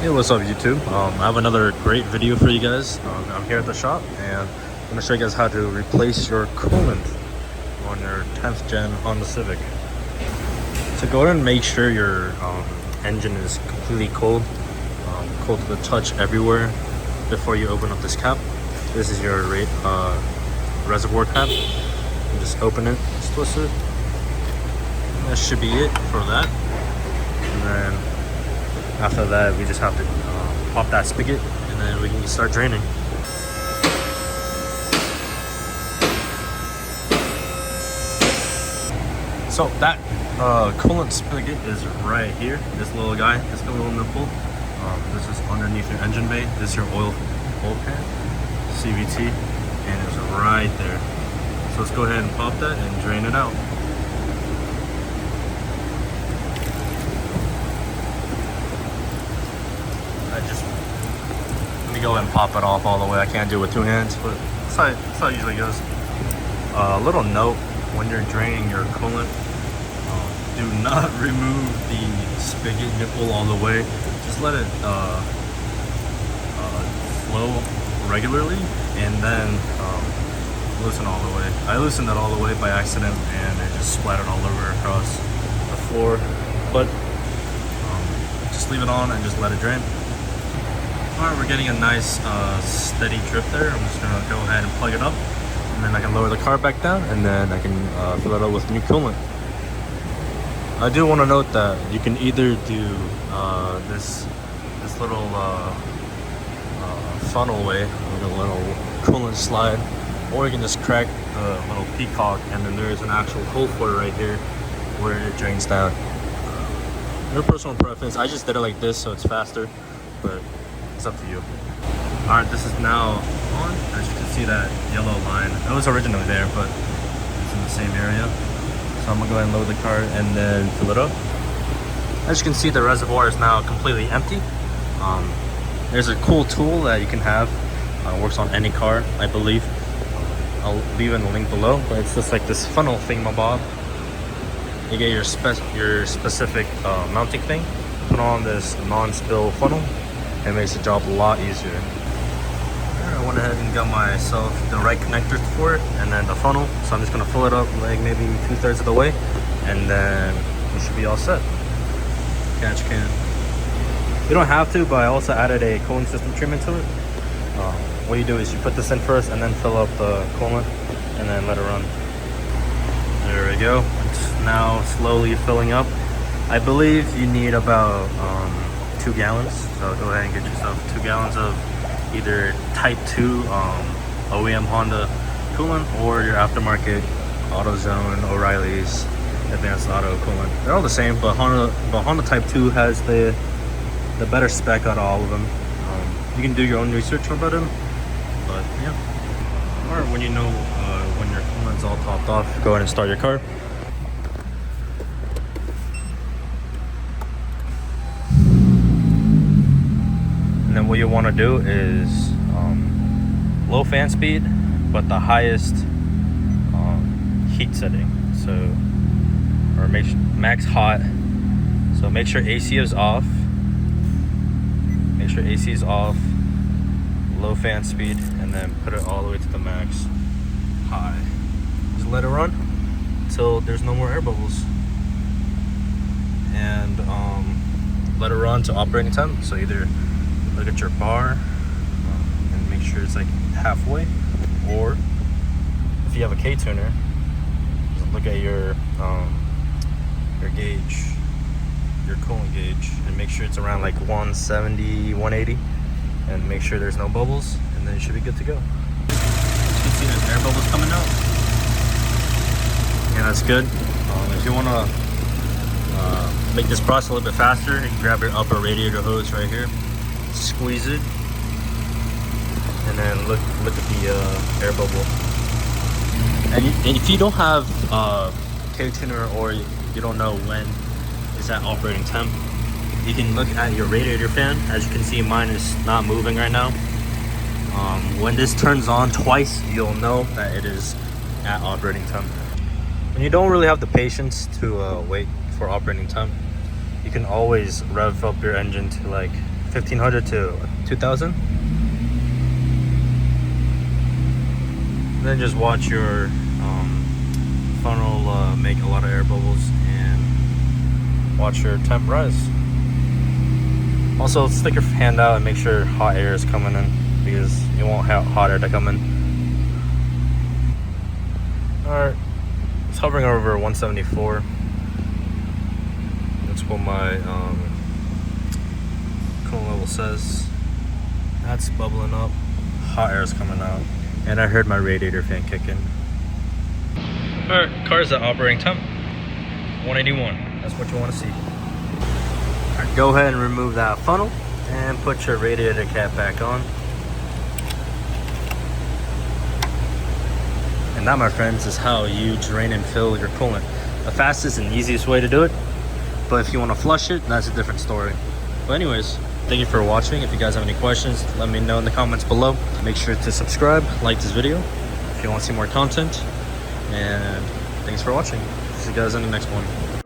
Hey, what's up YouTube? I have another great video for you guys. I'm here at the shop and I'm going to show you guys how to replace your coolant on your 10th gen Honda Civic. So go ahead and make sure your engine is completely cold, cold to the touch everywhere before you open up this cap. This is your reservoir cap. You just open it, just twist it. And that should be it for that. And then after that, we just have to pop that spigot and then we can start draining. So that coolant spigot is right here. This little guy, this little nipple. This is underneath your engine bay. This is your oil pan, CVT, and it's right there. So let's go ahead and pop that and drain it out. Let me go ahead and pop it off all the way. I can't do it with two hands, but that's how it usually goes. A little note, when you're draining your coolant, do not remove the spigot nipple all the way. Just let it flow regularly and then loosen all the way. I loosened it all the way by accident and it just splattered all over across the floor. But just leave it on and just let it drain. Alright, we're getting a nice steady drip there. I'm just gonna go ahead and plug it up, and then I can lower the car back down, and then I can fill it up with new coolant. I do want to note that you can either do this little funnel way with a little coolant slide, or you can just crack the little peacock, and then there is an actual hole for it right here where it drains down. Your personal preference. I just did it like this so it's faster, but it's up to you. Alright, this is now on. As you can see, that yellow line, it was originally there, but it's in the same area. So I'm gonna go ahead and load the car and then fill it up. As you can see, the reservoir is now completely empty. There's a cool tool that you can have. Works on any car, I believe. I'll leave in the link below, but it's just like this funnel thingamabob. You get your specific mounting thing, put on this non-spill funnel. It makes the job a lot easier. I went ahead and got myself the right connectors for it, and then the funnel. So I'm just gonna fill it up like maybe 2/3 of the way, and then we should be all set. Catch can. You don't have to, but I also added a cooling system treatment to it. What you do is you put this in first, and then fill up the coolant, and then let it run. There we go. It's now slowly filling up. I believe you need about 2 gallons, so go ahead and get yourself 2 gallons of either Type 2 OEM Honda coolant or your aftermarket AutoZone, O'Reilly's Advanced Auto coolant. They're all the same, but Honda Type 2 has the better spec out of all of them. You can do your own research about them, but yeah. Or when you know when your coolant's all topped off, go ahead and start your car. And then what you want to do is low fan speed, but the highest heat setting. So, or max hot. So make sure AC is off. Make sure AC is off. Low fan speed, and then put it all the way to the max high. Just let it run until there's no more air bubbles. And let it run to operating temp. So either look at your bar and make sure it's like halfway, or if you have a K-tuner, look at your gauge, your coolant gauge, and make sure it's around like 170, 180, and make sure there's no bubbles, and then you should be good to go. You can see there's air bubbles coming out. Yeah, that's good. If you want to make this process a little bit faster, you can grab your upper radiator hose right here, squeeze it, and then look at the air bubble. And if you don't have K-tuner, or you don't know when is that operating temp, you can look at your radiator fan. As you can see, mine is not moving right now. When this turns on twice, you'll know that it is at operating temp. When you don't really have the patience to wait for operating temp, you can always rev up your engine to like 1500 to 2000. Then just watch your funnel make a lot of air bubbles and watch your temp rise. Also, stick your hand out and make sure hot air is coming in, because you won't have hot air to come in. Alright, it's hovering over 174. That's what my coolant level says. That's bubbling up. Hot air is coming out. And I heard my radiator fan kicking. Alright, car's at operating temp 181. That's what you want to see. Alright, go ahead and remove that funnel and put your radiator cap back on. And that, my friends, is how you drain and fill your coolant. The fastest and easiest way to do it. But if you want to flush it, that's a different story. But anyways, thank you for watching. If you guys have any questions, let me know in the comments below. Make sure to subscribe, like this video if you want to see more content. And thanks for watching. See you guys in the next one.